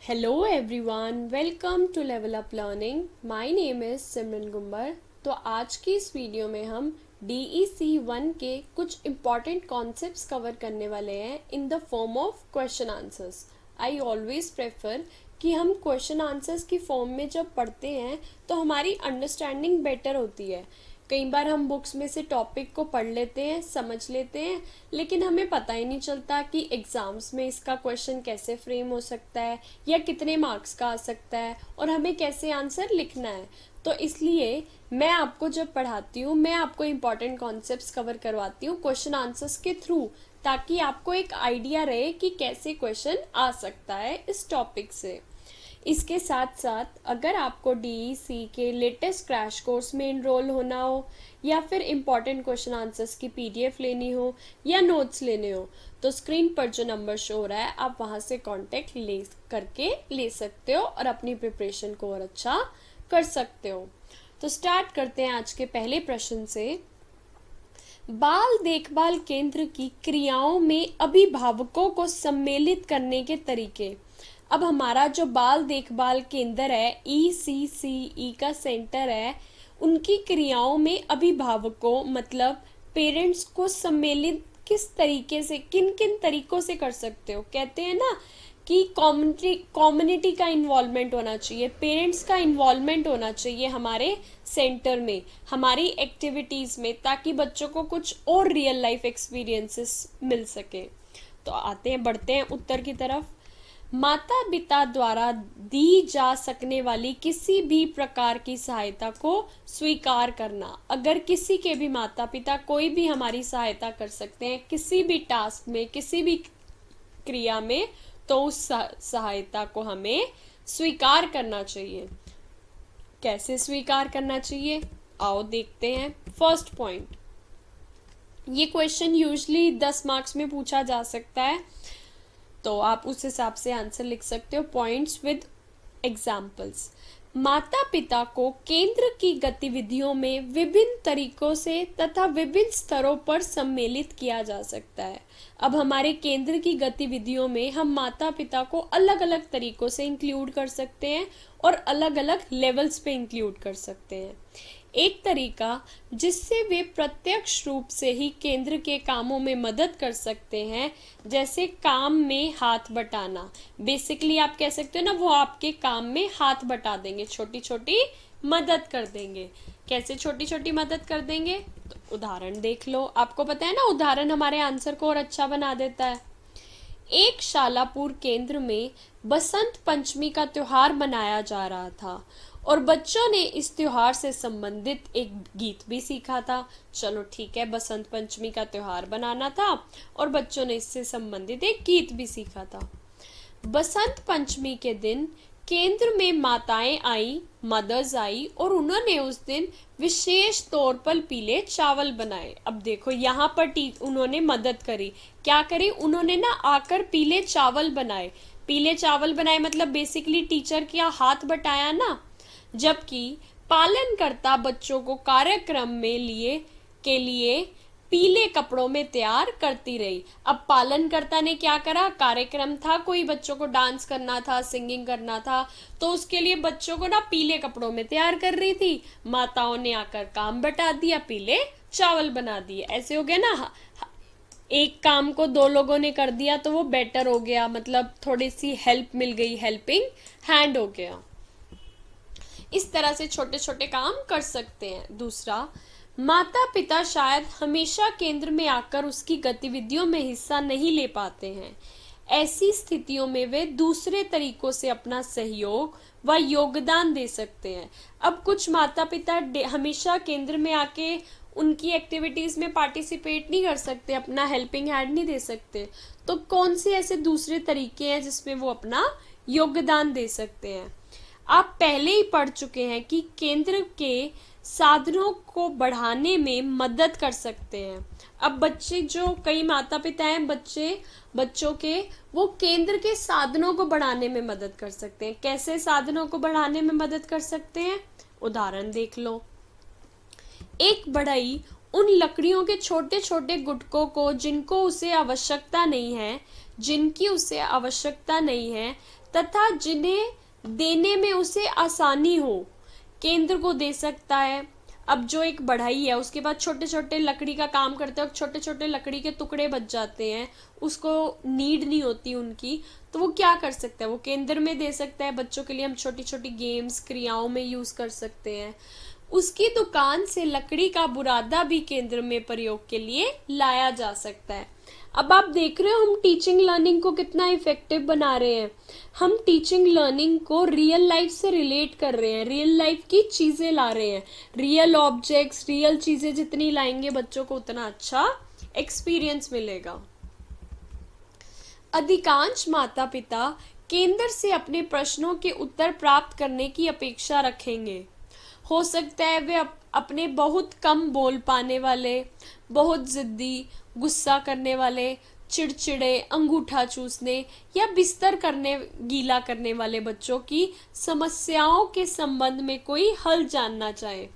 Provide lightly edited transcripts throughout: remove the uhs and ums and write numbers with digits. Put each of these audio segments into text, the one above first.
Hello everyone, welcome to Level Up Learning. My name is सिमरन गुम्बर. तो आज की इस वीडियो में हम DEC 1 के कुछ इम्पॉर्टेंट कॉन्सेप्ट्स कवर करने वाले हैं in the form of question answers. I always prefer कि हम क्वेश्चन आंसर्स की फॉर्म में जब पढ़ते हैं तो हमारी अंडरस्टैंडिंग बेटर होती है. कई बार हम बुक्स में से टॉपिक को पढ़ लेते हैं, समझ लेते हैं, लेकिन हमें पता ही नहीं चलता कि एग्ज़ाम्स में इसका क्वेश्चन कैसे फ्रेम हो सकता है या कितने मार्क्स का आ सकता है और हमें कैसे आंसर लिखना है. तो इसलिए मैं आपको जब पढ़ाती हूँ मैं आपको इम्पॉर्टेंट कॉन्सेप्ट्स कवर करवाती हूँ क्वेश्चन आंसर्स के थ्रू, ताकि आपको एक आइडिया रहे कि कैसे क्वेश्चन आ सकता है इस टॉपिक से. इसके साथ साथ अगर आपको DEC के लेटेस्ट क्रैश कोर्स में इनरोल होना हो या फिर इम्पॉर्टेंट क्वेश्चन आंसर्स की PDF लेनी हो या नोट्स लेने हो तो स्क्रीन पर जो नंबर शो हो रहा है आप वहां से कांटेक्ट ले सकते हो और अपनी प्रिपरेशन को और अच्छा कर सकते हो. तो स्टार्ट करते हैं आज के पहले प्रश्न से. बाल देखभाल केंद्र की क्रियाओं में अभिभावकों को सम्मिलित करने के तरीके. अब हमारा जो बाल देखभाल केंद्र है ECCE का सेंटर है, उनकी क्रियाओं में अभिभावकों मतलब पेरेंट्स को सम्मिलित किस तरीके से, किन किन तरीकों से कर सकते हो. कहते हैं ना कि कम्युनिटी का इन्वॉल्वमेंट होना चाहिए, पेरेंट्स का इन्वॉल्वमेंट होना चाहिए हमारे सेंटर में, हमारी एक्टिविटीज़ में, ताकि बच्चों को कुछ और रियल लाइफ एक्सपीरियंसेस मिल सके. तो बढ़ते हैं उत्तर की तरफ. माता पिता द्वारा दी जा सकने वाली किसी भी प्रकार की सहायता को स्वीकार करना. अगर किसी के भी माता पिता कोई भी हमारी सहायता कर सकते हैं किसी भी टास्क में, किसी भी क्रिया में, तो उस सहायता को हमें स्वीकार करना चाहिए. कैसे स्वीकार करना चाहिए आओ देखते हैं. फर्स्ट पॉइंट, ये क्वेश्चन यूजुअली 10 मार्क्स में पूछा जा सकता है, तो आप उस हिसाब से आंसर लिख सकते हो. Points with examples. माता पिता को केंद्र की गतिविधियों में विभिन्न तरीकों से तथा विभिन्न स्तरों पर सम्मिलित किया जा सकता है. अब हमारे केंद्र की गतिविधियों में हम माता पिता को अलग अलग तरीकों से इंक्लूड कर सकते हैं और अलग अलग लेवल्स पे इंक्लूड कर सकते हैं. एक तरीका जिससे वे प्रत्यक्ष रूप से ही केंद्र के कामों में मदद कर सकते हैं, जैसे काम में हाथ बटाना. बेसिकली आप कह सकते हो ना, वो आपके काम में हाथ बटा देंगे, छोटी छोटी मदद कर देंगे. कैसे छोटी छोटी मदद कर देंगे, तो उदाहरण देख लो. आपको पता है ना, उदाहरण हमारे आंसर को और अच्छा बना देता है. एक शालापुर केंद्र में बसंत पंचमी का त्योहार मनाया जा रहा था और बच्चों ने इस त्योहार से संबंधित एक गीत भी सीखा था. चलो ठीक है, बसंत पंचमी का त्योहार बनाना था और बच्चों ने इससे संबंधित एक गीत भी सीखा था. बसंत पंचमी के दिन केंद्र में माताएं आई, मदर्स आई और उन्होंने उस दिन विशेष तौर पर पीले चावल बनाए. अब देखो यहाँ पर उन्होंने मदद करी. क्या करी उन्होंने ना, आकर पीले चावल बनाए. पीले चावल बनाए मतलब बेसिकली टीचर का हाथ बटाया ना. जबकि पालनकर्ता बच्चों को कार्यक्रम में के लिए पीले कपड़ों में तैयार करती रही. अब पालनकर्ता ने क्या करा, कार्यक्रम था, कोई बच्चों को डांस करना था, सिंगिंग करना था, तो उसके लिए बच्चों को ना पीले कपड़ों में तैयार कर रही थी. माताओं ने आकर काम बटा दिया, पीले चावल बना दिए. ऐसे हो गया ना, एक काम को 2 लोगों ने कर दिया तो वो बेटर हो गया, मतलब थोड़ी सी हेल्प मिल गई, हेल्पिंग हैंड हो गया. इस तरह से छोटे छोटे काम कर सकते हैं. दूसरा, माता पिता शायद हमेशा केंद्र में आकर उसकी गतिविधियों में हिस्सा नहीं ले पाते हैं. ऐसी स्थितियों में वे दूसरे तरीकों से अपना सहयोग व योगदान दे सकते हैं. अब कुछ माता पिता हमेशा केंद्र में आके उनकी एक्टिविटीज में पार्टिसिपेट नहीं कर सकते, अपना हेल्पिंग हैंड नहीं दे सकते, तो कौन से ऐसे दूसरे तरीके हैं जिसमें वो अपना योगदान दे सकते हैं. आप पहले ही पढ़ चुके हैं कि केंद्र के साधनों को बढ़ाने में मदद कर सकते हैं. अब बच्चे, जो कई माता पिता हैं, बच्चों के, वो केंद्र के साधनों को बढ़ाने में मदद कर सकते हैं. कैसे साधनों को बढ़ाने में मदद कर सकते हैं, उदाहरण देख लो. एक बढ़ई उन लकड़ियों के छोटे छोटे गुटकों को जिनकी उसे आवश्यकता नहीं है तथा जिन्हें देने में उसे आसानी हो, केंद्र को दे सकता है। अब जो एक बढ़ई है उसके बाद छोटे छोटे लकड़ी का काम करते हैं, छोटे छोटे लकड़ी के टुकड़े बच जाते हैं, उसको नीड नहीं होती उनकी, तो वो क्या कर सकता है, वो केंद्र में दे सकता है। बच्चों के लिए हम छोटी छोटी गेम्स क्रियाओं में यूज कर सकते हैं। उसकी दुकान से लकड़ी का बुरादा भी केंद्र में प्रयोग के लिए लाया जा सकता है। अब आप देख रहे हो हम टीचिंग लर्निंग को कितना इफेक्टिव बना रहे हैं। हम टीचिंग लर्निंग को रियल लाइफ से रिलेट कर रहे हैं, रियल लाइफ की चीजें ला रहे हैं। रियल ऑब्जेक्ट्स, रियल चीजें जितनी लाएंगे बच्चों को उतना अच्छा एक्सपीरियंस मिलेगा। अधिकांश माता पिता केंद्र से अपने प्रश्नों के उत्तर प्राप्त करने की अपेक्षा रखेंगे। हो सकता है वे अपने बहुत कम बोल पाने वाले, बहुत जिद्दी, गुस्सा करने वाले, चिड़चिड़े, अंगूठा चूसने या बिस्तर करने गीला करने वाले बच्चों की समस्याओं के संबंध में कोई हल जानना चाहे।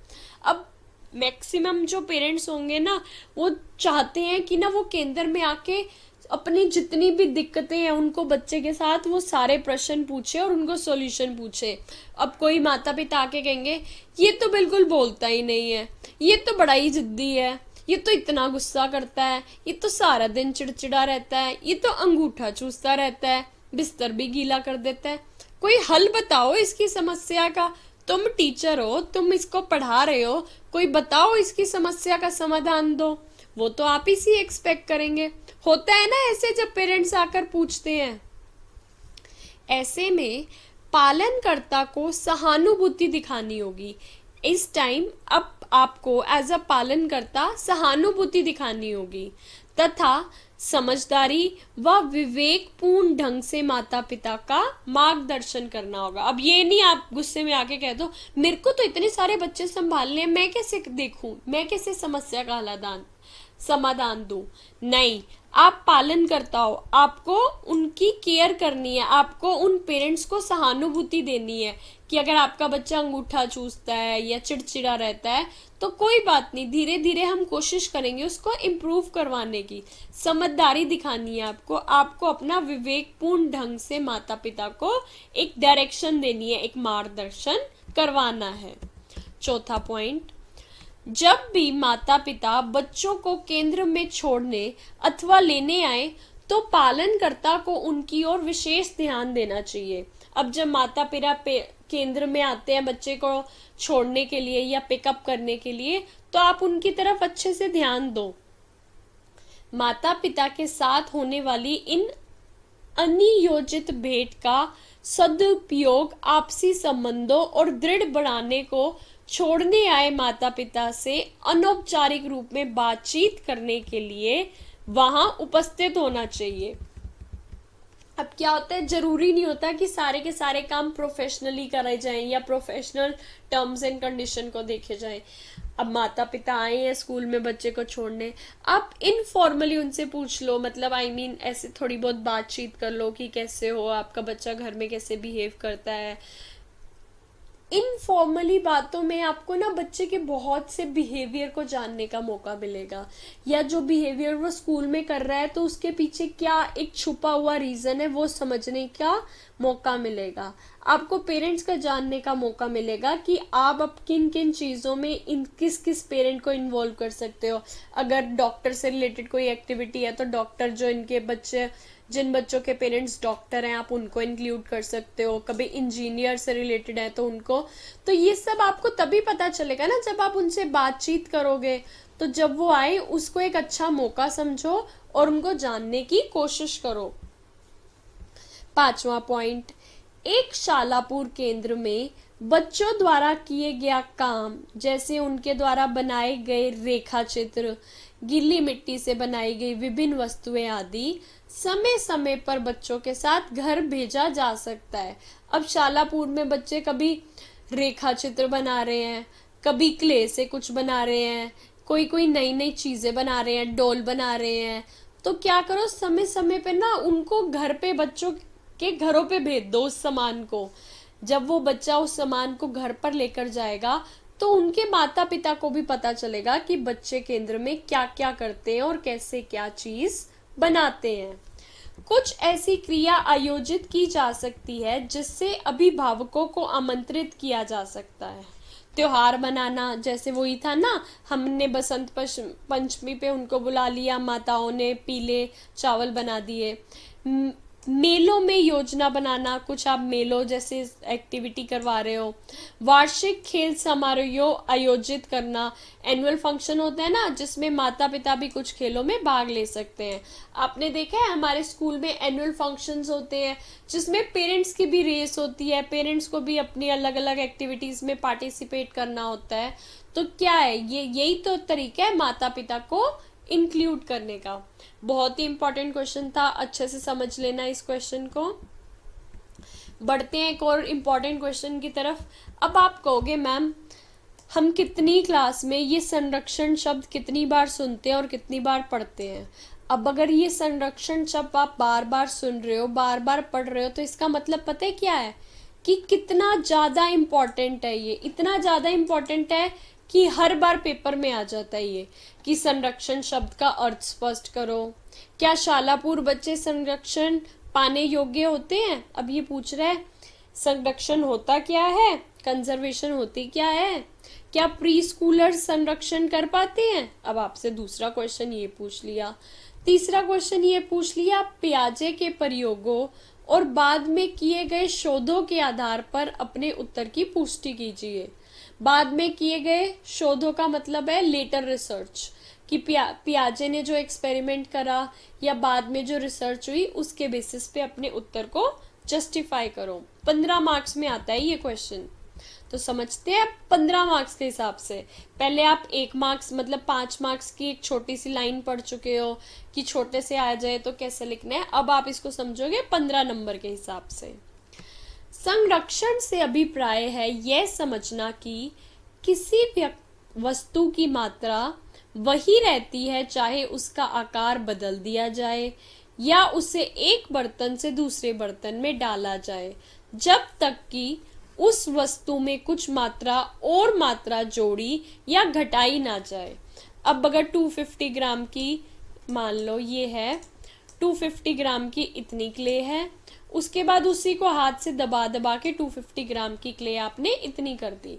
अब मैक्सिमम जो पेरेंट्स होंगे ना, वो चाहते हैं कि ना वो केंद्र में आके अपनी जितनी भी दिक्कतें हैं उनको बच्चे के साथ वो सारे प्रश्न पूछे और उनको सॉल्यूशन पूछे। अब कोई माता पिता आके कहेंगे ये तो बिल्कुल बोलता ही नहीं है, ये तो बड़ा ही जिद्दी है, ये तो इतना गुस्सा करता है, ये तो सारा दिन चिड़चिड़ा रहता है, ये तो अंगूठा चूसता रहता है, बिस्तर भी गीला कर देता है। कोई हल बताओ इसकी समस्या का। तुम टीचर हो, तुम इसको पढ़ा रहे हो, कोई बताओ इसकी समस्या का समाधान दो। वो तो आप ही से एक्सपेक्ट करेंगे। होता है ना ऐसे जब पेरेंट्स आकर पूछते हैं। ऐसे में पालनकर्ता को सहानुभूति दिखानी होगी। इस टाइम अब आपको एज अ पालनकर्ता सहानुभूति दिखानी होगी तथा समझदारी व विवेकपूर्ण ढंग से माता पिता का मार्गदर्शन करना होगा। अब ये नहीं आप गुस्से में आके कह दो मेरे को तो इतने सारे बच्चे संभालने हैं, मैं कैसे देखूं, मैं कैसे समस्या का समाधान दूं। नहीं, आप पालन करता हो, आपको उनकी केयर करनी है, आपको उन पेरेंट्स को सहानुभूति देनी है कि अगर आपका बच्चा अंगूठा चूसता है या चिड़चिड़ा रहता है तो कोई बात नहीं, धीरे धीरे हम कोशिश करेंगे उसको इम्प्रूव करवाने की। समझदारी दिखानी है आपको अपना विवेकपूर्ण ढंग से माता पिता को एक डायरेक्शन देनी है, एक मार्गदर्शन करवाना है। चौथा पॉइंट, जब भी माता पिता बच्चों को केंद्र में छोड़ने अथवा लेने आए तो पालनकर्ता को उनकी ओर विशेष ध्यान देना चाहिए। अब जब माता पिता केंद्र में आते हैं बच्चे को छोड़ने के लिए या पिकअप करने के लिए, तो आप उनकी तरफ अच्छे से ध्यान दो। माता पिता के साथ होने वाली इन अनियोजित भेंट का सदुपयोग आपसी संबंधों और दृढ़ बनाने को छोड़ने आए माता पिता से अनौपचारिक रूप में बातचीत करने के लिए वहां उपस्थित होना चाहिए। अब क्या होता है, जरूरी नहीं होता कि सारे के सारे काम प्रोफेशनली कराए जाएं या प्रोफेशनल टर्म्स एंड कंडीशन को देखे जाएं। अब माता पिता आए हैं स्कूल में बच्चे को छोड़ने, आप इनफॉर्मली उनसे पूछ लो, मतलब आई मीन ऐसे थोड़ी बहुत बातचीत कर लो कि कैसे हो, आपका बच्चा घर में कैसे बिहेव करता है। इनफॉर्मली बातों में आपको ना बच्चे के बहुत से बिहेवियर को जानने का मौका मिलेगा, या जो बिहेवियर वो स्कूल में कर रहा है तो उसके पीछे क्या एक छुपा हुआ रीजन है वो समझने का मौका मिलेगा। आपको पेरेंट्स का जानने का मौका मिलेगा कि आप अब किन किन चीजों में किस किस पेरेंट को इन्वॉल्व कर सकते हो। अगर डॉक्टर से रिलेटेड कोई एक्टिविटी है तो डॉक्टर, जो इनके बच्चे जिन बच्चों के पेरेंट्स डॉक्टर हैं आप उनको इंक्लूड कर सकते हो। कभी इंजीनियर से रिलेटेड है तो उनको, तो ये सब आपको तभी पता चलेगा ना जब आप उनसे बातचीत करोगे। तो जब वो आए उसको एक अच्छा मौका समझो और उनको जानने की कोशिश करो। पांचवा पॉइंट, एक शालापुर केंद्र में बच्चों द्वारा किए गया काम, जैसे उनके द्वारा बनाए गए रेखा चित्र, गीली मिट्टी से बनाई गई विभिन्न वस्तुएं आदि समय समय पर बच्चों के साथ घर भेजा जा सकता है। अब शालापुर में बच्चे कभी रेखा चित्र बना रहे हैं, कभी क्ले से कुछ बना रहे हैं, कोई नई नई चीजें बना रहे हैं, डॉल बना रहे हैं, तो क्या करो समय समय पे ना उनको घर पे बच्चों के घरों पे भेज दो उस सामान को। जब वो बच्चा उस सामान को घर पर लेकर जाएगा तो उनके माता पिता को भी पता चलेगा कि बच्चे केंद्र में क्या क्या करते हैं और कैसे क्या चीज बनाते हैं। कुछ ऐसी क्रिया आयोजित की जा सकती है जिससे अभिभावकों को आमंत्रित किया जा सकता है। त्योहार मनाना, जैसे वही था ना, हमने बसंत पंचमी पे उनको बुला लिया, माताओं ने पीले चावल बना दिए। मेलों में योजना बनाना, कुछ आप मेलों जैसे एक्टिविटी करवा रहे हो। वार्षिक खेल समारोह आयोजित करना, एनुअल फंक्शन होता है ना जिसमें माता पिता भी कुछ खेलों में भाग ले सकते हैं। आपने देखा है हमारे स्कूल में एनुअल फंक्शंस होते हैं जिसमें पेरेंट्स की भी रेस होती है, पेरेंट्स को भी अपनी अलग अलग एक्टिविटीज में पार्टिसिपेट करना होता है। तो क्या है, ये यही तो तरीका है माता पिता को इंक्लूड करने का। बहुत ही इंपॉर्टेंट क्वेश्चन था, अच्छे से समझ लेना इस क्वेश्चन को। बढ़ते हैं एक और इम्पॉर्टेंट क्वेश्चन की तरफ। अब आप कहोगे मैम हम कितनी क्लास में ये संरक्षण शब्द कितनी बार सुनते हैं और कितनी बार पढ़ते हैं। अब अगर ये संरक्षण शब्द आप बार बार सुन रहे हो, बार बार पढ़ रहे हो, तो इसका मतलब पता है क्या है कि कितना ज्यादा इम्पोर्टेंट है ये। इतना ज्यादा इम्पोर्टेंट है कि हर बार पेपर में आ जाता है ये कि संरक्षण शब्द का अर्थ स्पष्ट करो। क्या शालापुर बच्चे संरक्षण पाने योग्य होते हैं? अब ये पूछ रहा है संरक्षण होता क्या है, कंजर्वेशन होती क्या है, क्या प्री स्कूलर संरक्षण कर पाते हैं। अब आपसे दूसरा क्वेश्चन ये पूछ लिया। तीसरा क्वेश्चन ये पूछ लिया पियाजे के प्रयोगों और बाद में किए गए शोधों के आधार पर अपने उत्तर की पुष्टि कीजिए। बाद में किए गए शोधों का मतलब है लेटर रिसर्च, कि पियाजे ने जो एक्सपेरिमेंट करा या बाद में जो रिसर्च हुई उसके बेसिस पे अपने उत्तर को जस्टिफाई करो। 15 मार्क्स में आता है ये क्वेश्चन, तो समझते हैं 15 मार्क्स के हिसाब से। पहले आप 1 मार्क्स मतलब 5 मार्क्स की एक छोटी सी लाइन पढ़ चुके हो कि छोटे से आ जाए तो कैसे लिखना है। अब आप इसको समझोगे 15 नंबर के हिसाब से। संरक्षण से अभिप्राय है यह समझना कि किसी वस्तु की मात्रा वही रहती है चाहे उसका आकार बदल दिया जाए या उसे एक बर्तन से दूसरे बर्तन में डाला जाए, जब तक कि उस वस्तु में कुछ मात्रा और मात्रा जोड़ी या घटाई ना जाए। अब अगर 250 ग्राम की मान लो ये है, 250 ग्राम की इतनी क्ले है, उसके बाद उसी को हाथ से दबा दबा के 250 ग्राम की क्ले आपने इतनी कर दी।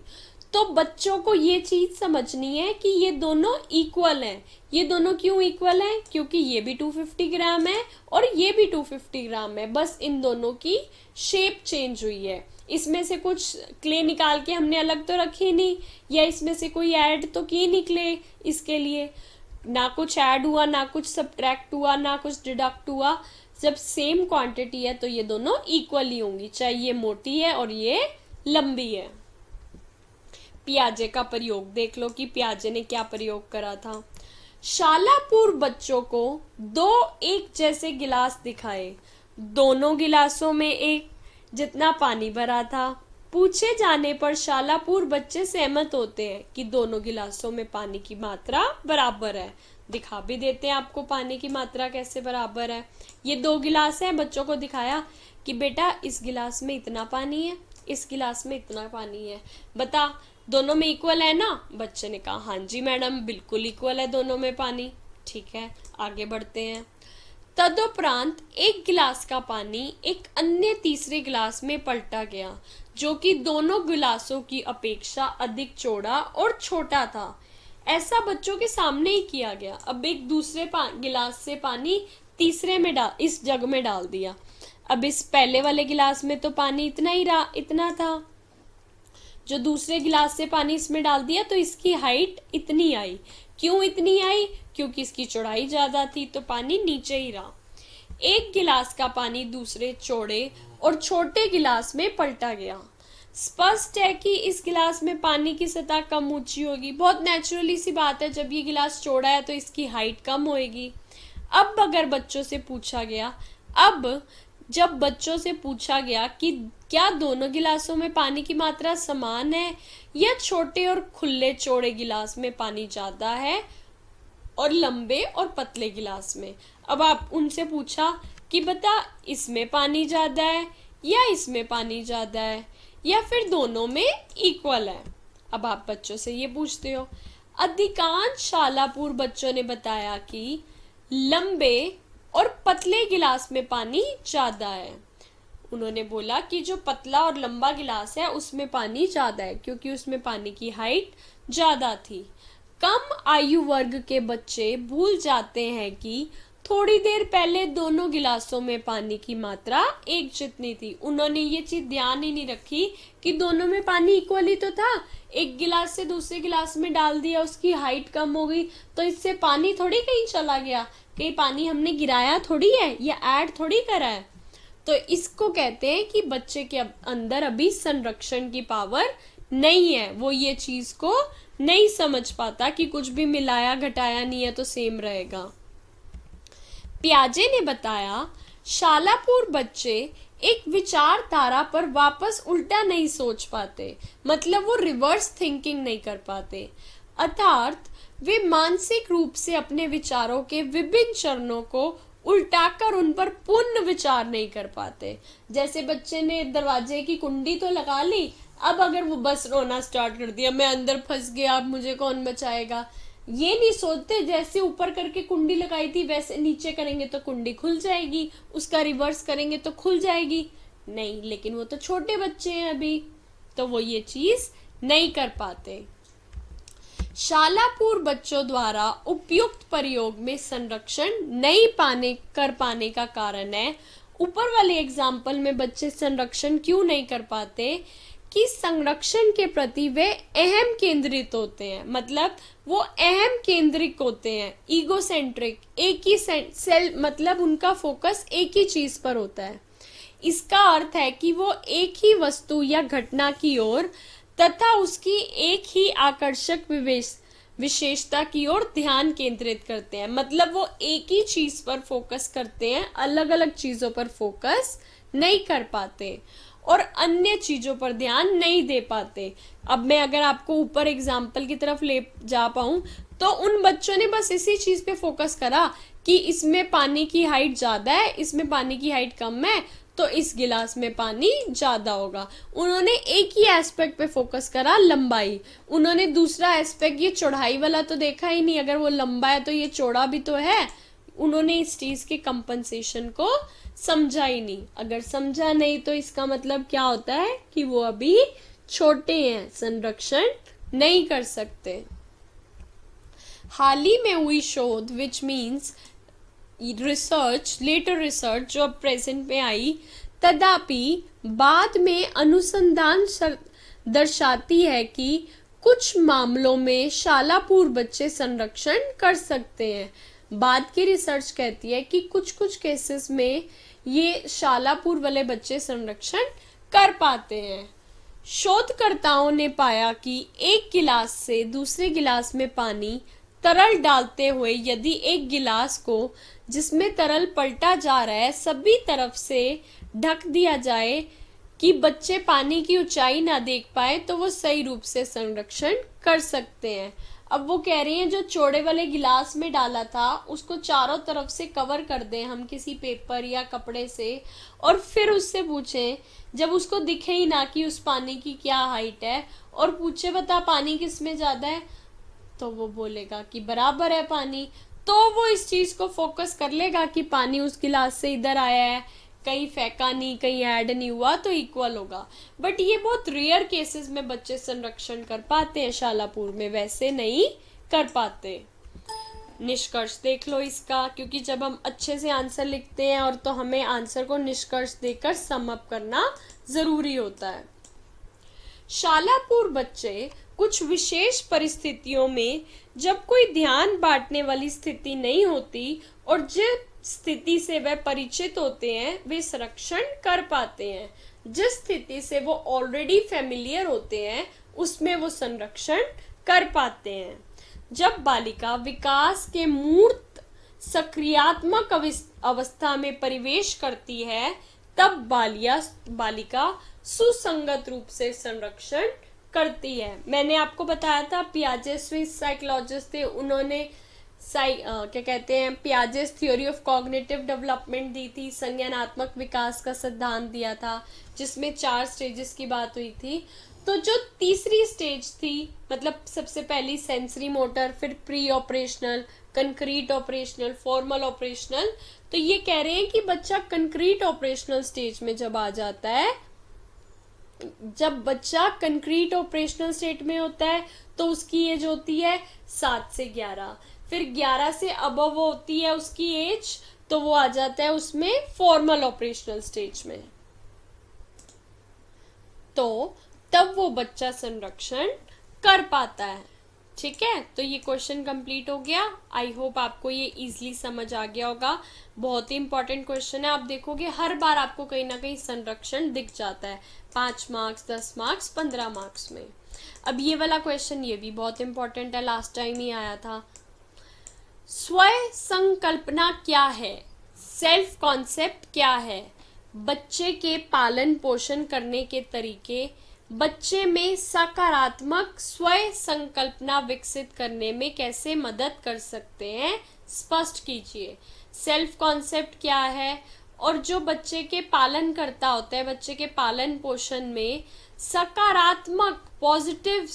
तो बच्चों को ये चीज समझनी है कि ये दोनों इक्वल हैं। ये दोनों क्यों इक्वल हैं? क्योंकि ये भी 250 ग्राम है और ये भी 250 ग्राम है, बस इन दोनों की शेप चेंज हुई है। इसमें से कुछ क्ले निकाल के हमने अलग तो रखी नहीं, या इसमें से कोई ऐड तो की नहीं क्ले, इसके लिए ना कुछ ऐड हुआ, ना कुछ सब्ट्रैक्ट हुआ, ना कुछ डिडक्ट हुआ। जब सेम क्वांटिटी है तो ये दोनों इक्वल ही होंगी, चाहे ये मोटी है और ये लंबी है। पियाजे का प्रयोग देख लो कि पियाजे ने क्या प्रयोग करा था। शालापुर बच्चों को 2 एक जैसे गिलास दिखाए, दोनों गिलासों में एक जितना पानी भरा था। पूछे जाने पर शालापुर बच्चे सहमत होते हैं कि दोनों गिलासों में पानी की मात्रा बराबर है। दिखा भी देते हैं आपको पानी की मात्रा कैसे बराबर है। ये 2 गिलास है, बच्चों को दिखाया कि बेटा इस गिलास में इतना पानी है, इस गिलास में इतना पानी है, बता दोनों में इक्वल है ना। बच्चे ने कहा हाँ जी मैडम बिल्कुल इक्वल है दोनों में पानी। ठीक है, आगे बढ़ते हैं। तदुपरांत एक गिलास का पानी एक अन्य तीसरे गिलास में पलटा गया, जो कि दोनों गिलासों की अपेक्षा अधिक चौड़ा और छोटा था। ऐसा बच्चों के सामने ही किया गया। अब एक दूसरे गिलास से पानी तीसरे में इस जग में डाल दिया। अब इस पहले वाले गिलास में तो पानी इतना था, जो दूसरे गिलास से पानी इसमें डाल दिया तो इसकी हाइट इतनी आई। क्यों इतनी आई? क्योंकि इसकी चौड़ाई ज्यादा थी तो पानी नीचे ही रहा। एक गिलास का पानी दूसरे चौड़े और छोटे गिलास में पलटा गया। स्पष्ट है कि इस गिलास में पानी की सतह कम ऊंची होगी। बहुत नेचुरली सी बात है, जब ये गिलास चौड़ा है तो इसकी हाइट कम होएगी। जब बच्चों से पूछा गया कि क्या दोनों गिलासों में पानी की मात्रा समान है या छोटे और खुले चौड़े गिलास में पानी ज्यादा है और लंबे और पतले गिलास में, अब आप उनसे पूछा कि बता इसमें पानी ज्यादा है या इसमें पानी ज्यादा है या फिर दोनों में इक्वल है। अब आप बच्चों से ये पूछते हो। अधिकांश शालापुर बच्चों ने बताया कि लंबे और पतले गिलास में पानी ज्यादा है। उन्होंने बोला कि जो पतला और लंबा गिलास है उसमें पानी ज्यादा है क्योंकि उसमें पानी की हाइट ज्यादा थी। कम आयु वर्ग के बच्चे भूल जाते हैं कि थोड़ी देर पहले दोनों गिलासों में पानी की मात्रा एक जितनी थी। उन्होंने ये चीज ध्यान ही नहीं रखी कि दोनों में पानी इक्वल ही तो था। एक गिलास से दूसरे गिलास में डाल दिया, उसकी हाइट कम हो गई तो इससे पानी थोड़ी कहीं चला गया, कहीं पानी हमने गिराया थोड़ी है या ऐड थोड़ी करा है। तो इसको कहते हैं कि बच्चे के अंदर अभी संरक्षण की पावर नहीं है, वो ये चीज को नहीं समझ पाता कि कुछ भी मिलाया घटाया नहीं है तो सेम रहेगा। पियाजे ने बताया, शालापुर बच्चे एक विचारधारा पर वापस उल्टा नहीं सोच पाते, मतलब वो रिवर्स थिंकिंग नहीं कर पाते, अर्थात वे मानसिक रूप से अपने विचारों के विभिन्न चरणों को उल्टाकर उन पर पुनः विचार नहीं कर पाते। जैसे बच्चे ने दरवाजे की कुंडी तो लगा ली, अब अगर वो बस रोना स्टार्ट कर दिया, मैं अंदर फंस गया, अब मुझे कौन बचाएगा, ये नहीं सोचते जैसे ऊपर करके कुंडी लगाई थी वैसे नीचे करेंगे तो कुंडी खुल जाएगी, उसका रिवर्स करेंगे तो खुल जाएगी। नहीं, लेकिन वो तो छोटे बच्चे हैं अभी, तो वो ये चीज नहीं कर पाते। शालापुर बच्चों द्वारा उपयुक्त प्रयोग में संरक्षण नहीं कर पाने का कारण है, ऊपर वाले एग्जाम्पल में बच्चे संरक्षण क्यों नहीं कर पाते कि संरक्षण के प्रति वे अहम केंद्रित होते हैं, मतलब वो अहम केंद्रित होते हैं, ईगोसेंट्रिक, एक ही सेल, मतलब उनका फोकस एक ही चीज पर होता है। इसका अर्थ है कि वो एक ही वस्तु या घटना की ओर तथा उसकी एक ही आकर्षक विशेषता की ओर ध्यान केंद्रित करते हैं, मतलब वो एक ही चीज पर फोकस करते हैं, अलग अलग चीजों पर फोकस नहीं कर पाते और अन्य चीजों पर ध्यान नहीं दे पाते। अब मैं अगर आपको ऊपर एग्जाम्पल की तरफ ले जा पाऊं तो उन बच्चों ने बस इसी चीज पे फोकस करा कि इसमें पानी की हाइट ज्यादा है, इसमें पानी की हाइट कम है, तो इस गिलास में पानी ज्यादा होगा। उन्होंने एक ही एस्पेक्ट पे फोकस करा, लंबाई। उन्होंने दूसरा एस्पेक्ट ये चौड़ाई वाला तो देखा ही नहीं, अगर वो लंबा है तो ये चौड़ा भी तो है। उन्होंने इस चीज के कंपनसेशन को समझा ही नहीं। अगर समझा नहीं तो इसका मतलब क्या होता है कि वो अभी छोटे हैं, संरक्षण नहीं कर सकते। हाल ही में हुई शोध which means research, later research जो अब प्रेजेंट में आई, तथापि बाद में अनुसंधान दर्शाती है कि कुछ मामलों में शालापुर बच्चे संरक्षण कर सकते हैं। बाद की रिसर्च कहती है कि कुछ कुछ केसेस में ये शालापुर वाले बच्चे संरक्षण कर पाते हैं। शोधकर्ताओं ने पाया कि एक गिलास से दूसरे गिलास में पानी तरल डालते हुए यदि एक गिलास को जिसमें तरल पलटा जा रहा है सभी तरफ से ढक दिया जाए कि बच्चे पानी की ऊंचाई ना देख पाए तो वो सही रूप से संरक्षण कर सकते हैं। अब वो कह रही हैं जो चौड़े वाले गिलास में डाला था उसको चारों तरफ से कवर कर दें हम किसी पेपर या कपड़े से और फिर उससे पूछें, जब उसको दिखे ही ना कि उस पानी की क्या हाइट है और पूछे बता पानी किस में ज्यादा है, तो वो बोलेगा कि बराबर है पानी। तो वो इस चीज को फोकस कर लेगा कि पानी उस गिलास से इधर आया है, कहीं फेंका नहीं, कहीं ऐड नहीं हुआ, तो इक्वल होगा। बट ये बहुत रेयर केसेस में बच्चे संरक्षण कर पाते हैं, शालापुर में वैसे नहीं कर पाते। निष्कर्ष देख लो इसका, क्योंकि जब हम अच्छे से आंसर लिखते हैं और तो हमें आंसर को निष्कर्ष देकर सम अप करना जरूरी होता है। शालापुर बच्चे कुछ विशेष परिस्थितियों में जब कोई ध्यान बांटने वाली स्थिति नहीं होती और जिस स्थिति से वह परिचित होते हैं वे संरक्षण कर पाते हैं। जिस स्थिति से वो ऑलरेडी फेमिलियर होते हैं उसमें वो संरक्षण कर पाते हैं। जब बालिका विकास के मूर्त सक्रियात्मक अवस्था में प्रवेश करती है तब बालिका सुसंगत रूप से संरक्षण करती है। मैंने आपको बताया था पियाजे स्विस साइकोलॉजिस्ट थे, उन्होंने क्या कहते हैं Piaget's theory of cognitive development दी थी, संज्ञानात्मक विकास का सिद्धांत दिया था जिसमें 4 स्टेजेस की बात हुई थी। तो जो तीसरी स्टेज थी, मतलब सबसे पहली सेंसरी मोटर, फिर pre operational, concrete operational, formal operational. तो ये कह रहे हैं कि बच्चा कंक्रीट ऑपरेशनल स्टेज में जब आ जाता है, जब बच्चा कंक्रीट ऑपरेशनल स्टेट में होता है तो उसकी एज होती है 7 से 11, फिर 11 से अबव होती है उसकी एज, तो वो आ जाता है उसमें फॉर्मल ऑपरेशनल स्टेज में। तो तब वो बच्चा संरक्षण कर पाता है। ठीक है, तो ये क्वेश्चन कंप्लीट हो गया। आई होप आपको ये इजीली समझ आ गया होगा। बहुत ही इंपॉर्टेंट क्वेश्चन है। आप देखोगे हर बार आपको कहीं ना कहीं संरक्षण दिख जाता है, 5 मार्क्स, 10 मार्क्स, 15 मार्क्स में। अब ये वाला क्वेश्चन, ये भी बहुत इंपॉर्टेंट है, लास्ट टाइम ही आया था। स्वयं संकल्पना क्या है, सेल्फ कॉन्सेप्ट क्या है, बच्चे के पालन पोषण करने के तरीके, बच्चे में सकारात्मक स्वयं संकल्पना विकसित करने में कैसे मदद कर सकते हैं, स्पष्ट कीजिए। सेल्फ कॉन्सेप्ट क्या है, और जो बच्चे के पालन करता होता है, बच्चे के पालन पोषण में सकारात्मक positive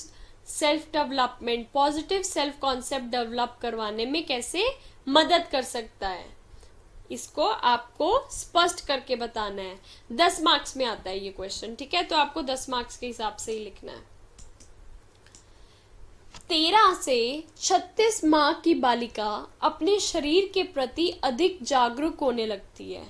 self development, positive self concept develop करवाने में कैसे मदद कर सकता है, इसको आपको स्पष्ट करके बताना है। 10 मार्क्स में आता है ये क्वेश्चन। ठीक है, तो आपको 10 मार्क्स के हिसाब से ही लिखना है। 13 से 36 माह की बालिका अपने शरीर के प्रति अधिक जागरूक होने लगती है।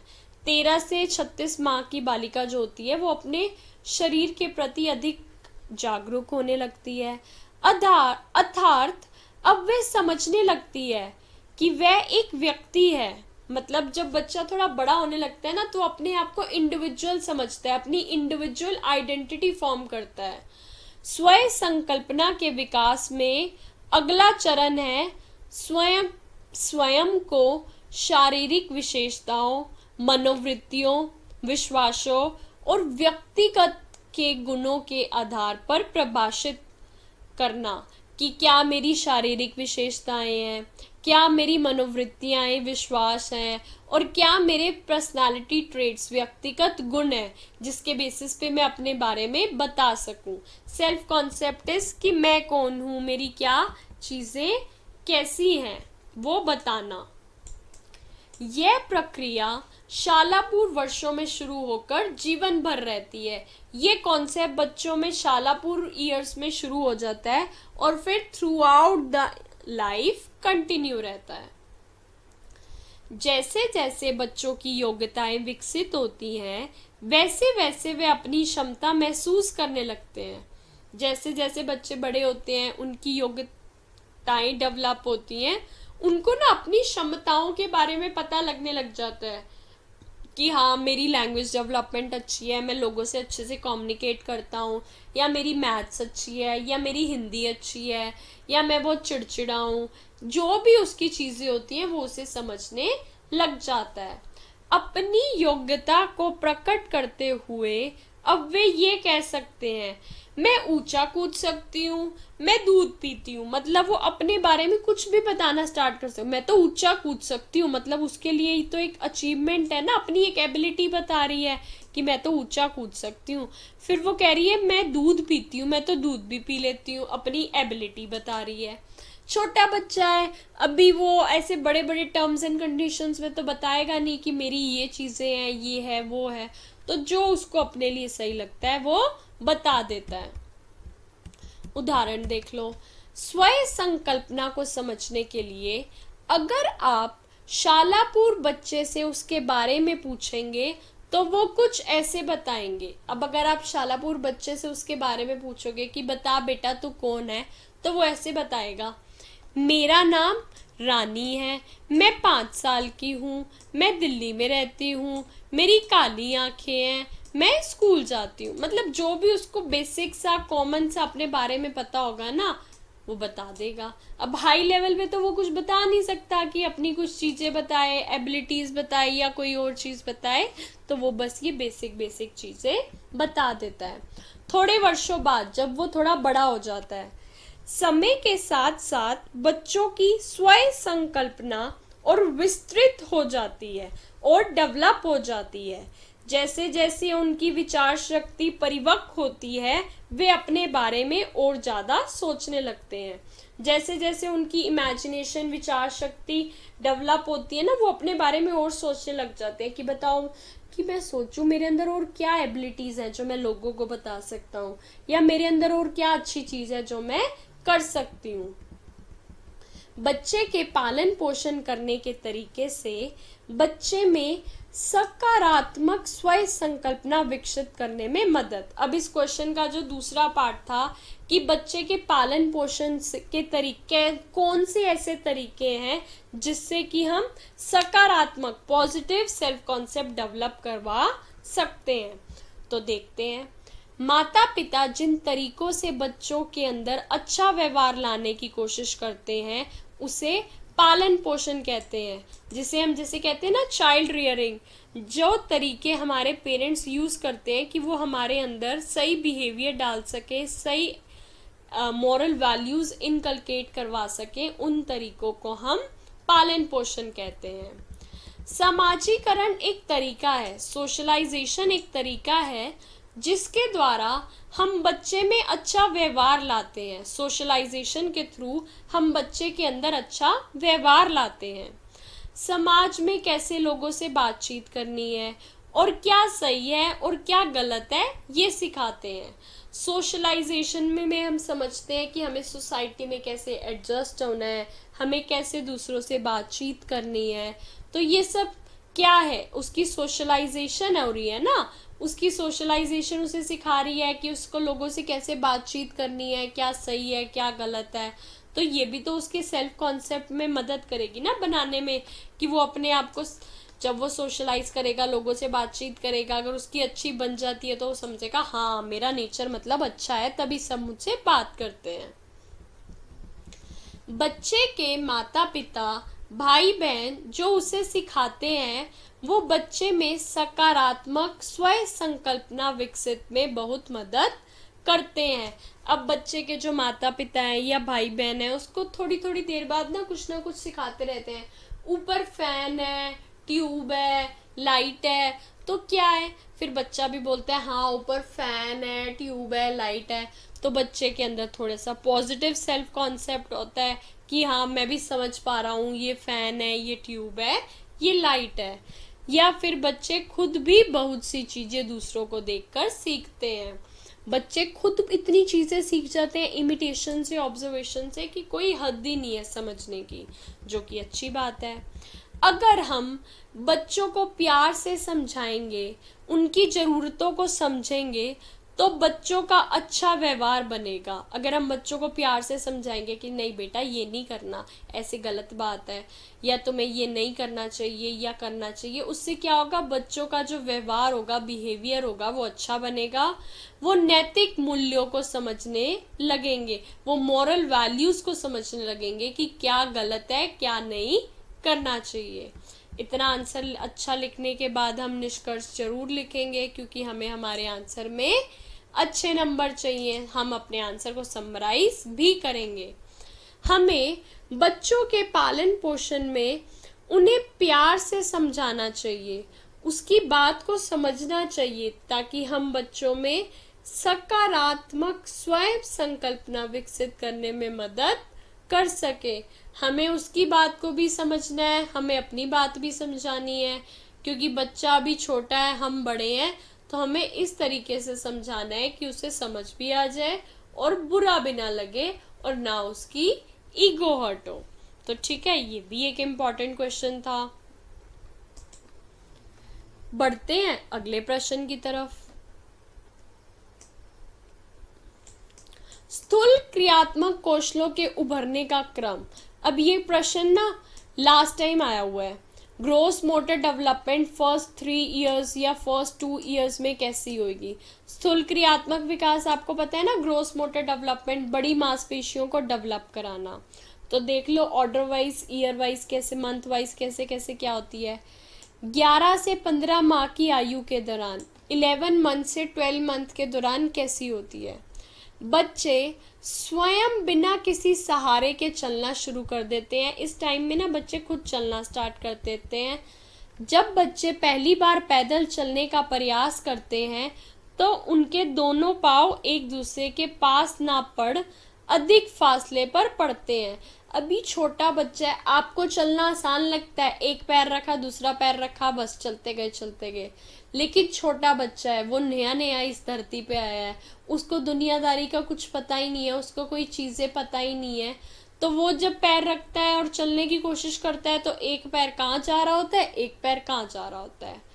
13 से 36 माह की बालिका जो होती है वो अपने शरीर के प्रति अधिक जागरूक होने लगती है। अर्थात अब वह समझने लगती है कि वह एक व्यक्ति है। मतलब जब बच्चा थोड़ा बड़ा होने लगता है ना, तो अपने आप को इंडिविजुअल समझता है, अपनी इंडिविजुअल आइडेंटिटी फॉर्म करता है। स्वयं संकल्पना के विकास में अगला चरण है स्वयं को शारीरिक विशेषताओं, मनोवृत्तियों, विश्वासों और व्यक्तिगत के गुणों के आधार पर परिभाषित करना कि क्या मेरी शारीरिक विशेषताएं हैं, क्या मेरी मनोवृत्तियां हैं, विश्वास हैं, और क्या मेरे पर्सनालिटी ट्रेट्स, व्यक्तिगत गुण हैं जिसके बेसिस पे मैं अपने बारे में बता सकूं। सेल्फ कॉन्सेप्ट इज कि मैं कौन हूं, मेरी क्या चीजें कैसी हैं, वो बताना। यह प्रक्रिया शालापूर्व वर्षों में शुरू होकर जीवन भर रहती है। ये कॉन्सेप्ट बच्चों में शालापूर्व ईयर्स में शुरू हो जाता है और फिर through out the life continue रहता है। जैसे जैसे बच्चों की योग्यताएं विकसित होती हैं, वैसे वैसे वे अपनी क्षमता महसूस करने लगते हैं। जैसे जैसे बच्चे बड़े होते हैं, उनकी योग्यताएं डेवलप होती हैं, उनको ना अपनी क्षमताओं के बारे में पता लगने लग जाता है कि हाँ, मेरी लैंग्वेज डेवलपमेंट अच्छी है, मैं लोगों से अच्छे से कम्युनिकेट करता हूँ, या मेरी मैथ्स अच्छी है, या मेरी हिंदी अच्छी है, या मैं बहुत चिड़चिड़ा हूँ। जो भी उसकी चीज़ें होती हैं वो उसे समझने लग जाता है। अपनी योग्यता को प्रकट करते हुए अब वे ये कह सकते हैं, मैं ऊंचा कूद सकती हूँ, मैं दूध पीती हूँ। मतलब वो अपने बारे में कुछ भी बताना स्टार्ट कर सकते, मैं तो ऊंचा कूद सकती हूँ, मतलब उसके लिए ही तो एक अचीवमेंट है ना, अपनी एक एबिलिटी बता रही है कि मैं तो ऊंचा कूद सकती हूँ। फिर वो कह रही है मैं दूध पीती हूँ, मैं तो दूध भी पी लेती हूँ, अपनी एबिलिटी बता रही है। छोटा बच्चा है, अभी वो ऐसे बड़े बड़े टर्म्स एंड कंडीशंस में तो बताएगा नहीं कि मेरी ये चीजें हैं, ये है, वो है। तो जो उसको अपने लिए सही लगता है वो बता देता है। उदाहरण देख लो। स्वयं संकल्पना को समझने के लिए अगर आप शालापूर्व बच्चे से उसके बारे में पूछेंगे तो वो कुछ ऐसे बताएंगे। अब अगर आप शालापूर्व बच्चे से उसके बारे में पूछोगे कि बता बेटा तू कौन है, तो वो ऐसे बताएगा, मेरा नाम रानी है, मैं 5 साल की हूँ, मैं दिल्ली में रहती हूँ, मेरी काली आंखें हैं, मैं स्कूल जाती हूँ। मतलब जो भी उसको बेसिक सा कॉमन सा अपने बारे में पता होगा ना, वो बता देगा। अब हाई लेवल पे तो वो कुछ बता नहीं सकता कि अपनी कुछ चीजें बताए, एबिलिटीज बताए या कोई और चीज बताए, तो वो बस ये बेसिक चीजें बता देता है। थोड़े वर्षों बाद जब वो थोड़ा बड़ा हो जाता है, समय के साथ साथ बच्चों की स्वयं संकल्पना और विस्तृत हो जाती है और डेवलप हो जाती है। जैसे जैसे उनकी विचार शक्ति परिपक्व होती है वे अपने बारे में और ज़्यादा सोचने लगते हैं। जैसे जैसे उनकी इमेजिनेशन विचार शक्ति डेवलप होती है ना, वो अपने बारे में और सोचने लग जाते हैं कि बताओ कि मैं सोचूं मेरे अंदर और क्या एबिलिटीज हैं जो मैं लोगों को बता सकता हूँ, या मेरे अंदर और क्या अच्छी चीज है जो मैं कर सकती हूँ। बच्चे के पालन पोषण करने के तरीके से बच्चे में सकारात्मक स्वयं संकल्पना विकसित करने में मदद। अब इस क्वेश्चन का जो दूसरा पार्ट था कि बच्चे के पालन पोषण के तरीके कौन से ऐसे तरीके हैं जिससे कि हम सकारात्मक पॉजिटिव सेल्फ कॉन्सेप्ट डेवलप करवा सकते हैं, तो देखते हैं। माता पिता जिन तरीकों से बच्चों के अंदर अच्छा व्यवहार लाने की कोशिश करते हैं उसे पालन पोषण कहते हैं, जिसे हम जैसे कहते हैं ना चाइल्ड रियरिंग। जो तरीके हमारे पेरेंट्स यूज करते हैं कि वो हमारे अंदर सही बिहेवियर डाल सके, सही मॉरल वैल्यूज इनकलकेट करवा सके, उन तरीकों को हम पालन पोषण कहते हैं। समाजीकरण एक तरीका है, सोशलाइजेशन एक तरीका है जिसके द्वारा हम बच्चे में अच्छा व्यवहार लाते हैं। सोशलाइजेशन के थ्रू हम बच्चे के अंदर अच्छा व्यवहार लाते हैं। समाज में कैसे लोगों से बातचीत करनी है और क्या सही है और क्या गलत है ये सिखाते हैं। सोशलाइजेशन में हम समझते हैं कि हमें सोसाइटी में कैसे एडजस्ट होना है, हमें कैसे दूसरों से बातचीत करनी है, तो ये सब क्या है, उसकी सोशलाइजेशन हो रही है ना। उसकी सोशलाइजेशन उसे सिखा रही है कि उसको लोगों से कैसे बातचीत करनी है, क्या सही है क्या गलत है। तो ये भी तो उसके सेल्फ कॉन्सेप्ट में मदद करेगी ना बनाने में, कि वो अपने आप को जब वो सोशलाइज करेगा, लोगों से बातचीत करेगा, अगर उसकी अच्छी बन जाती है तो वो समझेगा हाँ मेरा नेचर मतलब अच्छा है, तभी सब मुझसे बात करते हैं। बच्चे के माता पिता भाई बहन जो उसे सिखाते हैं वो बच्चे में सकारात्मक स्वयं संकल्पना विकसित में बहुत मदद करते हैं। अब बच्चे के जो माता पिता हैं या भाई बहन है उसको थोड़ी थोड़ी देर बाद ना कुछ सिखाते रहते हैं। ऊपर फैन है, ट्यूब है, लाइट है, तो क्या है, फिर बच्चा भी बोलता है हाँ ऊपर फैन है, ट्यूब है, लाइट है। तो बच्चे के अंदर थोड़ा सा पॉजिटिव सेल्फ कॉन्सेप्ट होता है कि हाँ मैं भी समझ पा रहा हूँ, ये फैन है, ये ट्यूब है, ये लाइट है। या फिर बच्चे खुद भी बहुत सी चीजें दूसरों को देखकर सीखते हैं। बच्चे खुद इतनी चीजें सीख जाते हैं इमिटेशन से, ऑब्जर्वेशन से, कि कोई हद ही नहीं है समझने की, जो कि अच्छी बात है। अगर हम बच्चों को प्यार से समझाएंगे, उनकी जरूरतों को समझेंगे, तो बच्चों का अच्छा व्यवहार बनेगा। अगर हम बच्चों को प्यार से समझाएंगे कि नहीं बेटा ये नहीं करना, ऐसे गलत बात है, या तुम्हें ये नहीं करना चाहिए या करना चाहिए, उससे क्या होगा, बच्चों का जो व्यवहार होगा, बिहेवियर होगा, वो अच्छा बनेगा। वो नैतिक मूल्यों को समझने लगेंगे, वो मॉरल वैल्यूज को समझने लगेंगे कि क्या गलत है क्या नहीं करना चाहिए। इतना आंसर अच्छा लिखने के बाद हम निष्कर्ष जरूर लिखेंगे, क्योंकि हमें हमारे आंसर में अच्छे नंबर चाहिए। हम अपने आंसर को समराइज भी करेंगे। हमें बच्चों के पालन पोषण में उन्हें प्यार से समझाना चाहिए, उसकी बात को समझना चाहिए, ताकि हम बच्चों में सकारात्मक स्वयं संकल्पना विकसित करने में मदद कर सके। हमें उसकी बात को भी समझना है, हमें अपनी बात भी समझानी है, क्योंकि बच्चा अभी छोटा है, हम बड़े हैं, तो हमें इस तरीके से समझाना है कि उसे समझ भी आ जाए और बुरा भी ना लगे और ना उसकी ईगो हर्ट हो। तो ठीक है, ये भी एक इम्पॉर्टेंट क्वेश्चन था। बढ़ते हैं अगले प्रश्न की तरफ। स्थूल क्रियात्मक कौशलों के उभरने का क्रम। अब ये प्रश्न ना लास्ट टाइम आया हुआ है। Gross motor development first 3 years या फर्स्ट 2 ईयर्स में कैसी होगी। स्थूल क्रियात्मक विकास आपको पता है ना, ग्रोस मोटर डेवलपमेंट बड़ी मांसपेशियों को डेवलप कराना। तो देख लो ऑर्डर वाइज, ईयर वाइज कैसे, मंथ वाइज कैसे कैसे क्या होती है। 11 से 15 माह की आयु के दौरान, 11 मंथ से 12 मंथ के दौरान कैसी होती है। बच्चे स्वयं बिना किसी सहारे के चलना शुरू कर देते हैं। इस टाइम में ना बच्चे खुद चलना स्टार्ट कर देते हैं। जब बच्चे पहली बार पैदल चलने का प्रयास करते हैं तो उनके दोनों पाँव एक दूसरे के पास ना पड़ अधिक फासले पर पड़ते हैं। अभी छोटा बच्चा है, आपको चलना आसान लगता है, एक पैर रखा दूसरा पैर रखा बस चलते गए। लेकिन छोटा बच्चा है, वो नया नया इस धरती पे आया है, उसको दुनियादारी का कुछ पता ही नहीं है, उसको कोई चीजें पता ही नहीं है। तो वो जब पैर रखता है और चलने की कोशिश करता है तो एक पैर कहाँ जा रहा होता है, एक पैर कहाँ जा रहा होता है।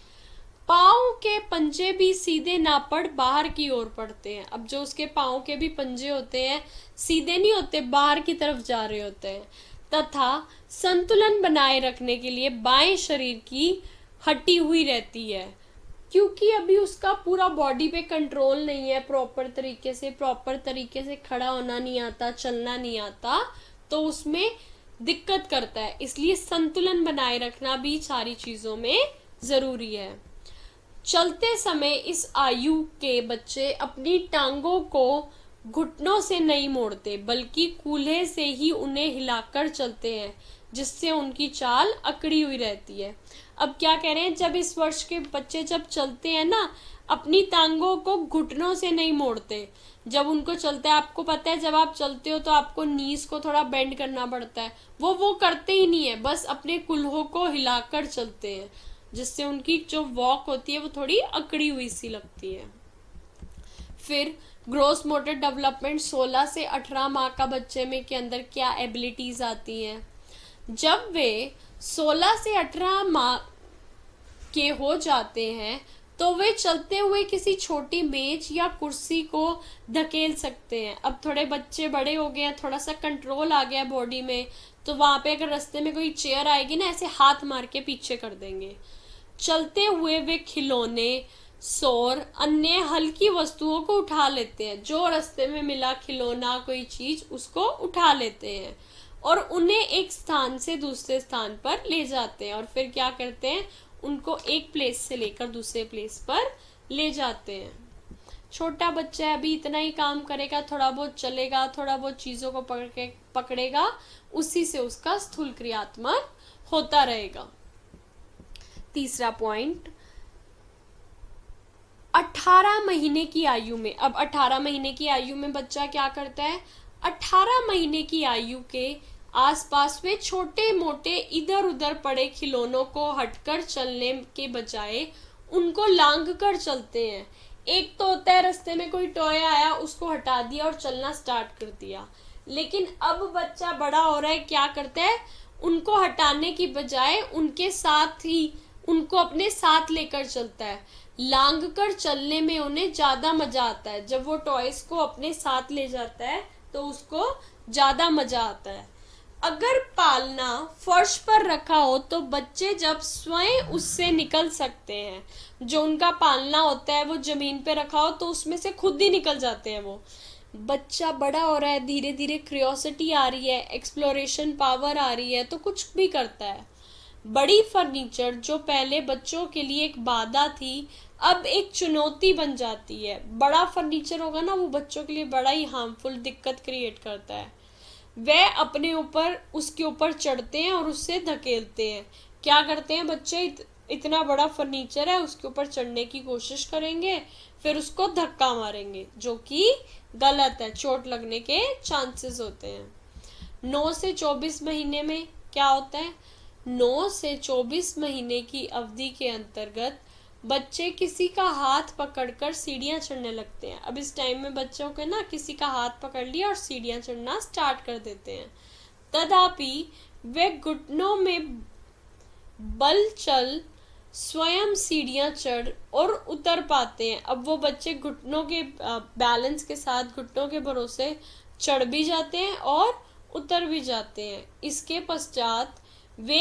पाँव के पंजे भी सीधे ना पड़ बाहर की ओर पड़ते हैं। अब जो उसके पाँव के भी पंजे होते हैं सीधे नहीं होते, बाहर की तरफ जा रहे होते हैं। तथा संतुलन बनाए रखने के लिए बाएं शरीर की हटी हुई रहती है, क्योंकि अभी उसका पूरा बॉडी पे कंट्रोल नहीं है, प्रॉपर तरीके से खड़ा होना नहीं आता, चलना नहीं आता, तो उसमें दिक्कत करता है। इसलिए संतुलन बनाए रखना भी सारी चीजों में जरूरी है। चलते समय इस आयु के बच्चे अपनी टांगों को घुटनों से नहीं मोड़ते, बल्कि कूल्हे से ही उन्हें हिलाकर चलते हैं, जिससे उनकी चाल अकड़ी हुई रहती है। अब क्या कह रहे हैं, जब इस वर्ष के बच्चे जब चलते हैं ना, अपनी टांगों को घुटनों से नहीं मोड़ते। जब उनको चलते हैं, आपको पता है जब आप चलते हो तो आपको नीज को थोड़ा बेंड करना पड़ता है, वो करते ही नहीं है, बस अपने कुल्हों को हिलाकर चलते हैं, जिससे उनकी जो वॉक होती है वो थोड़ी अकड़ी हुई सी लगती है। फिर ग्रोस मोटर डेवलपमेंट 16 से 18 माह का बच्चे में के अंदर क्या एबिलिटीज आती हैं। जब वे 16 से 18 माह के हो जाते हैं तो वे चलते हुए किसी छोटी मेज या कुर्सी को धकेल सकते हैं। अब थोड़े बच्चे बड़े हो गए हैं, थोड़ा सा कंट्रोल आ गया बॉडी में, तो वहां पे अगर रास्ते में कोई चेयर आएगी ना, ऐसे हाथ मार के पीछे कर देंगे। चलते हुए वे खिलौने, सौर, अन्य हल्की वस्तुओं को उठा लेते हैं। जो रास्ते में मिला खिलौना, कोई चीज, उसको उठा लेते हैं और उन्हें एक स्थान से दूसरे स्थान पर ले जाते हैं। और फिर क्या करते हैं, उनको एक प्लेस से लेकर दूसरे प्लेस पर ले जाते हैं। छोटा बच्चा है, अभी इतना ही काम करेगा, थोड़ा बहुत चलेगा, थोड़ा बहुत चीजों को पकड़ेगा, उसी से उसका स्थूल क्रियात्मक होता रहेगा। तीसरा पॉइंट, 18 महीने की आयु में, अब 18 महीने की आयु में बच्चा क्या करता है, 18 महीने की आयु के आसपास वे छोटे मोटे इधर उधर पड़े खिलौनों को हटकर चलने के बजाय उनको लांग कर चलते हैं। एक तो होता है रास्ते में कोई टॉय आया, उसको हटा दिया और चलना स्टार्ट कर दिया, लेकिन अब बच्चा बड़ा हो रहा है, क्या करता है, उनको हटाने की बजाय उनके साथ ही उनको अपने साथ लेकर चलता है। लांग कर चलने में उन्हें ज्यादा मजा आता है। जब वो टॉयज को अपने साथ ले जाता है तो उसको ज्यादा मजा आता है। अगर पालना फर्श पर रखा हो तो बच्चे जब स्वयं उससे निकल सकते हैं। जो उनका पालना होता है वो जमीन पे रखा हो तो उसमें से खुद ही निकल जाते हैं। वो बच्चा बड़ा हो रहा है, धीरे धीरे क्यूरियोसिटी आ रही है, एक्सप्लोरेशन पावर आ रही है, तो कुछ भी करता है। बड़ी फर्नीचर जो पहले बच्चों के लिए एक बाधा थी, अब एक चुनौती बन जाती है। बड़ा फर्नीचर होगा ना, वो बच्चों के लिए बड़ा ही हार्मफुल दिक्कत क्रिएट करता है। वह अपने ऊपर उसके ऊपर चढ़ते हैं और उससे धकेलते हैं। क्या करते हैं बच्चे, इतना बड़ा फर्नीचर है, उसके ऊपर चढ़ने की कोशिश करेंगे, फिर उसको धक्का मारेंगे, जो कि गलत है, चोट लगने के चांसेस होते हैं। 9 से 24 महीने में क्या होता है, 9 से 24 महीने की अवधि के अंतर्गत बच्चे किसी का हाथ पकड़कर सीढ़ियां चढ़ने लगते हैं। अब इस टाइम में बच्चों के ना किसी का हाथ पकड़ लिया और सीढ़ियां चढ़ना स्टार्ट कर देते हैं। तथापि वे घुटनों में बल चल स्वयं सीढ़ियां चढ़ और उतर पाते हैं। अब वो बच्चे घुटनों के बैलेंस के साथ घुटनों के भरोसे चढ़ भी जाते हैं और उतर भी जाते हैं। इसके पश्चात वे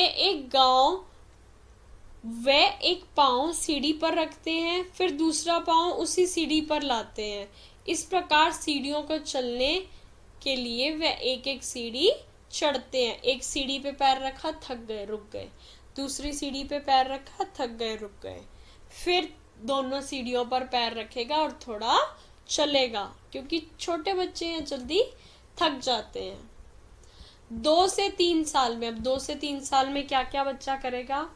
एक पाँव सीढ़ी पर रखते हैं, फिर दूसरा पाँव उसी सीढ़ी पर लाते हैं। इस प्रकार सीढ़ियों को चलने के लिए वे एक एक सीढ़ी चढ़ते हैं। एक सीढ़ी पे पैर रखा, थक गए, रुक गए, दूसरी सीढ़ी पे पैर रखा, थक गए, रुक गए, फिर दोनों सीढ़ियों पर पैर रखेगा और थोड़ा चलेगा, क्योंकि छोटे बच्चे हैं, जल्दी थक जाते हैं। 2 से 3 साल में, अब 2 से 3 साल में क्या क्या बच्चा करेगा,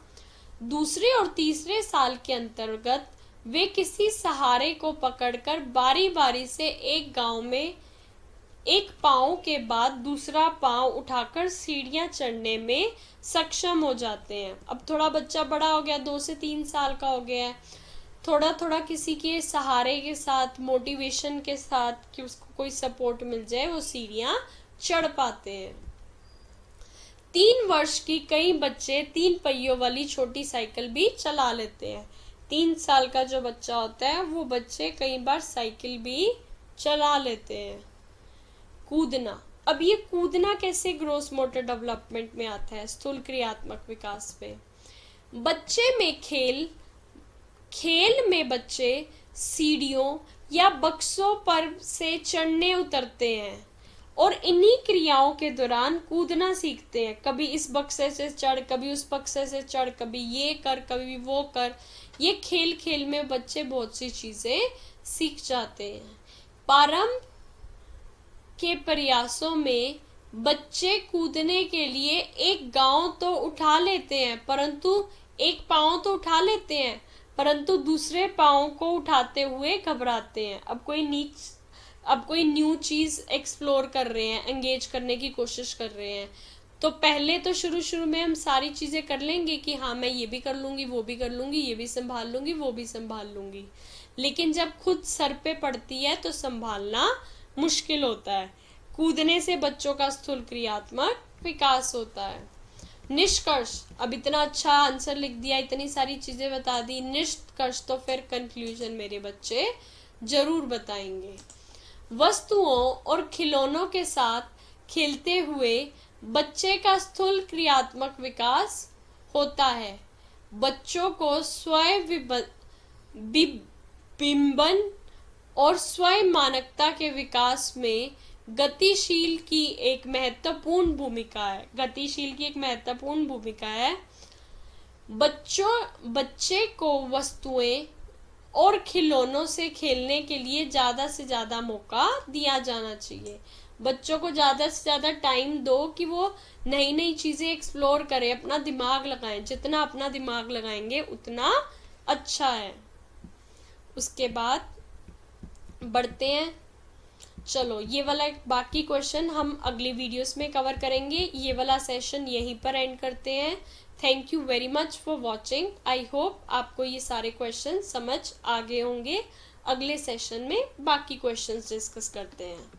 दूसरे और तीसरे साल के अंतर्गत वे किसी सहारे को पकड़कर बारी बारी से एक गांव में एक पांव के बाद दूसरा पांव उठाकर सीढ़ियां चढ़ने में सक्षम हो जाते हैं। अब थोड़ा बच्चा बड़ा हो गया, 2 से 3 साल का हो गया है, थोड़ा थोड़ा किसी के सहारे के साथ, मोटिवेशन के साथ कि उसको कोई सपोर्ट मिल जाए, वो सीढ़ियां चढ़ पाते हैं। 3 वर्ष की कई बच्चे 3 पहियों वाली छोटी साइकिल भी चला लेते हैं। 3 साल का जो बच्चा होता है वो बच्चे कई बार साइकिल भी चला लेते हैं। कूदना, अब ये कूदना कैसे ग्रोस मोटर डेवलपमेंट में आता है, स्थूल क्रियात्मक विकास पे। बच्चे में खेल में बच्चे सीढ़ियों या बक्सों पर से चढ़ने उतरते हैं और इन्हीं क्रियाओं के दौरान कूदना सीखते हैं। कभी इस बक्से से चढ़, कभी उस बक्से से चढ़, कभी ये कर, कभी वो कर। ये खेल खेल में बच्चे बहुत सी चीजें सीख जाते हैं। प्रारंभ के प्रयासों में बच्चे कूदने के लिए एक पाँव तो उठा लेते हैं, परंतु दूसरे पाँव को उठाते हुए घबराते हैं। अब कोई न्यू चीज एक्सप्लोर कर रहे हैं, एंगेज करने की कोशिश कर रहे हैं, तो पहले तो शुरू में हम सारी चीजें कर लेंगे कि हाँ मैं ये भी कर लूंगी, वो भी कर लूंगी, ये भी संभाल लूंगी, वो भी संभाल लूंगी, लेकिन जब खुद सर पे पड़ती है तो संभालना मुश्किल होता है। कूदने से बच्चों का स्थूल क्रियात्मक विकास होता है। निष्कर्ष, अब इतना अच्छा आंसर लिख दिया, इतनी सारी चीजें बता दी, निष्कर्ष तो फिर कंक्लूजन मेरे बच्चे जरूर बताएंगे। वस्तुओं और खिलौनों के साथ खेलते हुए बच्चे का स्थूल क्रियात्मक विकास होता है। बच्चों को स्वयं बिंबन और स्वयं मानकता के विकास में गतिशील की एक महत्वपूर्ण भूमिका है। बच्चे को वस्तुएं और खिलौनों से खेलने के लिए ज्यादा से ज्यादा मौका दिया जाना चाहिए। बच्चों को ज्यादा से ज्यादा टाइम दो कि वो नई नई चीजें एक्सप्लोर करें, अपना दिमाग लगाएं। जितना अपना दिमाग लगाएंगे उतना अच्छा है। उसके बाद बढ़ते हैं, चलो ये वाला बाकी क्वेश्चन हम अगली वीडियोस में कवर करेंगे। ये वाला सेशन यहीं पर एंड करते हैं। Thank you very much for watching. I hope आपको ये सारे क्वेश्चन समझ आ गए होंगे। अगले सेशन में बाकी क्वेश्चंस डिस्कस करते हैं।